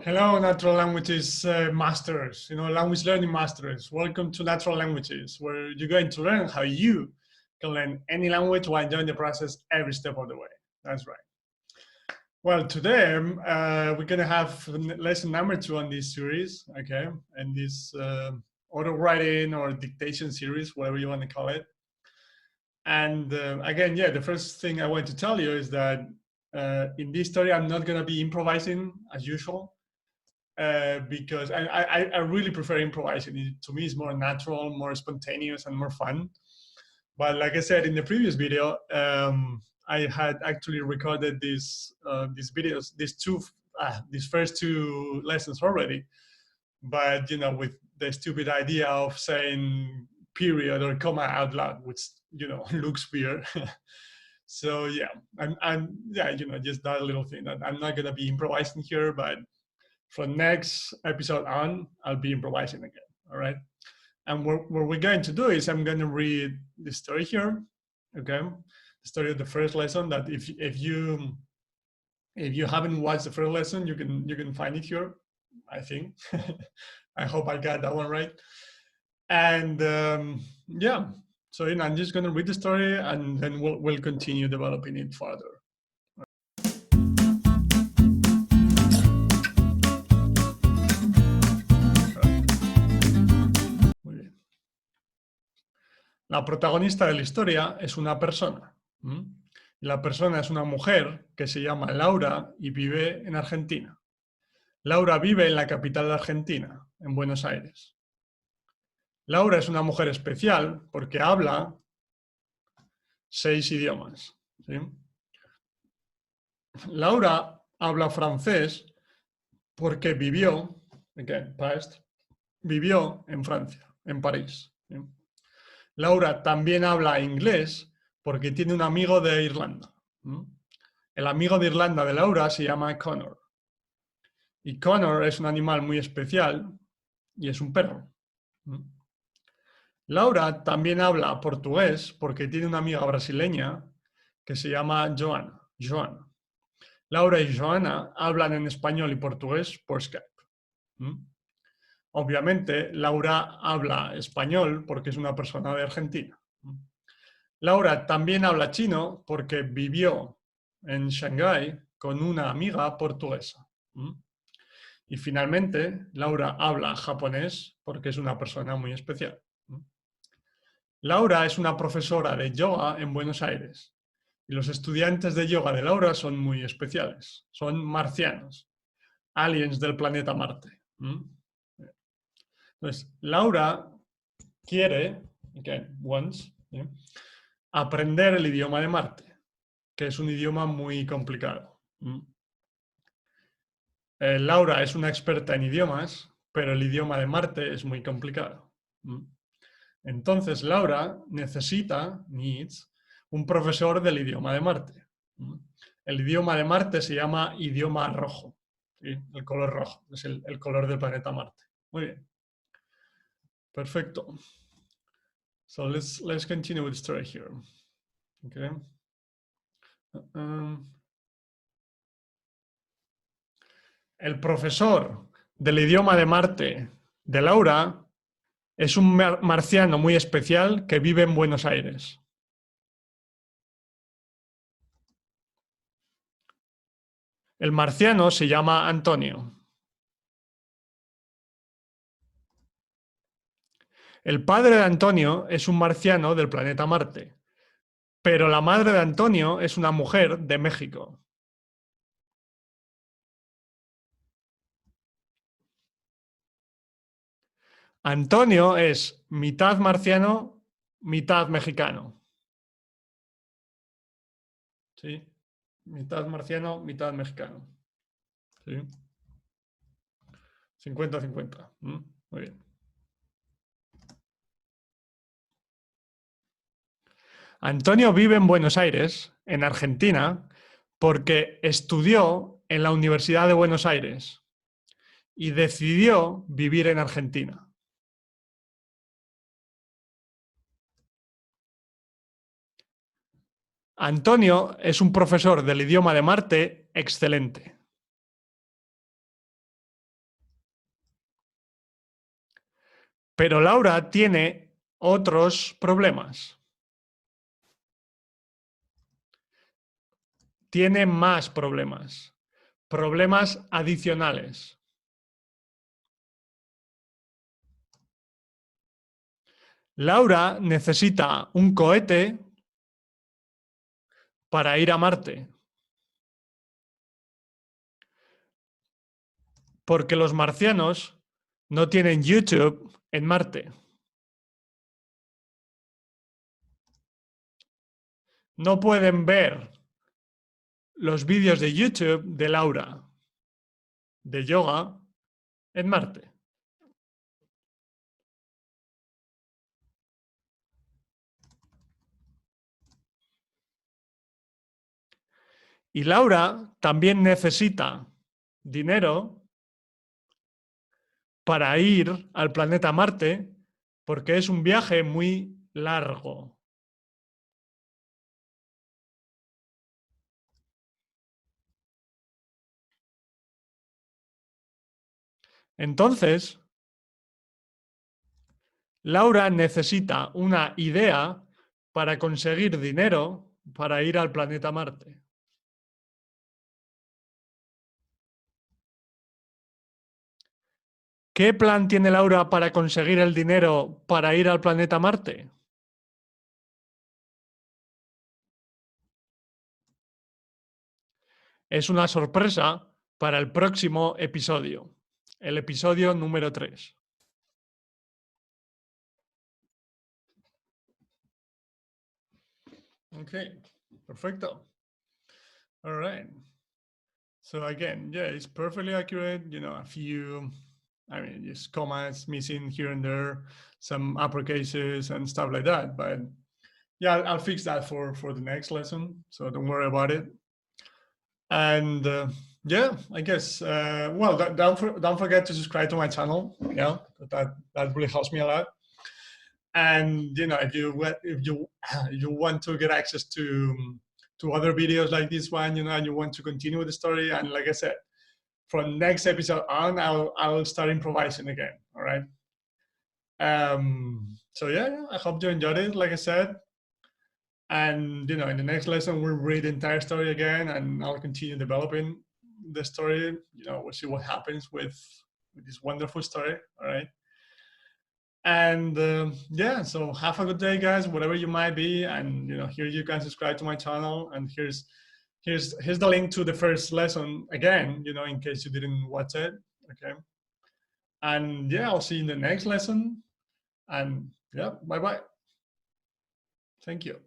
Hello, natural languages masters, language learning masters. Welcome to Natural Languages, where you're going to learn how you can learn any language while enjoying the process every step of the way. That's right. Well, today we're going to have lesson number 2 on this series, okay? And this auto writing or dictation series, whatever you want to call it. And again, the first thing I want to tell you is that in this story, I'm not going to be improvising as usual. Because I really prefer improvising. To me, it's more natural, more spontaneous, and more fun. But like I said in the previous video, I had actually recorded these videos, these first two lessons already. But with the stupid idea of saying period or comma out loud, which looks weird. So I'm just that little thing. That I'm not gonna be improvising here, but from next episode on, I'll be improvising again. All right. And what we're going to do is I'm going to read the story here. Okay. The story of the first lesson. That if you haven't watched the first lesson, you can find it here. I think. I hope I got that one right. And so I'm just going to read the story, and then we'll continue developing it further. La protagonista de la historia es una persona. La persona es una mujer que se llama Laura y vive en Argentina. Laura vive en la capital de Argentina, en Buenos Aires. Laura es una mujer especial porque habla 6 idiomas. ¿Sí? Laura habla francés porque vivió en Francia, en París. ¿Sí? Laura también habla inglés porque tiene un amigo de Irlanda. El amigo de Irlanda de Laura se llama Connor. Y Connor es un animal muy especial y es un perro. Laura también habla portugués porque tiene una amiga brasileña que se llama Joana. Laura y Joana hablan en español y portugués por Skype. Obviamente, Laura habla español porque es una persona de Argentina. Laura también habla chino porque vivió en Shanghái con una amiga portuguesa. Y finalmente, Laura habla japonés porque es una persona muy especial. Laura es una profesora de yoga en Buenos Aires. Y los estudiantes de yoga de Laura son muy especiales. Son marcianos, aliens del planeta Marte. Entonces, Laura quiere, aprender el idioma de Marte, que es un idioma muy complicado. Laura es una experta en idiomas, pero el idioma de Marte es muy complicado. Entonces, Laura needs un profesor del idioma de Marte. El idioma de Marte se llama idioma rojo. ¿Sí? El color rojo es el color del planeta Marte. Muy bien. Perfecto. So let's continue with the story here. Okay. El profesor del idioma de Marte de Laura es un marciano muy especial que vive en Buenos Aires. El marciano se llama Antonio. El padre de Antonio es un marciano del planeta Marte, pero la madre de Antonio es una mujer de México. Antonio es mitad marciano, mitad mexicano. ¿Sí? Mitad marciano, mitad mexicano. ¿Sí? 50-50. Muy bien. Antonio vive en Buenos Aires, en Argentina, porque estudió en la Universidad de Buenos Aires y decidió vivir en Argentina. Antonio es un profesor del idioma de Marte excelente. Pero Laura tiene otros problemas. Tiene más problemas. Problemas adicionales. Laura necesita un cohete para ir a Marte. Porque los marcianos no tienen YouTube en Marte. No pueden ver los vídeos de YouTube de Laura de yoga en Marte. Y Laura también necesita dinero para ir al planeta Marte porque es un viaje muy largo. Entonces, Laura necesita una idea para conseguir dinero para ir al planeta Marte. ¿Qué plan tiene Laura para conseguir el dinero para ir al planeta Marte? Es una sorpresa para el próximo episodio, el episodio número 3. Okay, perfecto. All right. So again, yeah, it's perfectly accurate. You know, a few, I mean, just commas missing here and there, some uppercases and stuff like that. But yeah, I'll fix that for the next lesson. So don't worry about it. And yeah, I guess. Well, don't forget to subscribe to my channel. Yeah, that really helps me a lot. And you know, if you want to get access to other videos like this one, you know, and you want to continue with the story, and like I said, from next episode on, I'll start improvising again. All right. So yeah, I hope you enjoyed it. Like I said, and you know, in the next lesson, we'll read the entire story again, and I'll continue developing the story. You know, we'll see what happens with this wonderful story. All right. And yeah, so have a good day, guys, whatever you might be. And you know, here you can subscribe to my channel, and here's the link to the first lesson again, you know, in case you didn't watch it. Okay. And yeah, I'll see you in the next lesson. And yeah, bye bye. Thank you.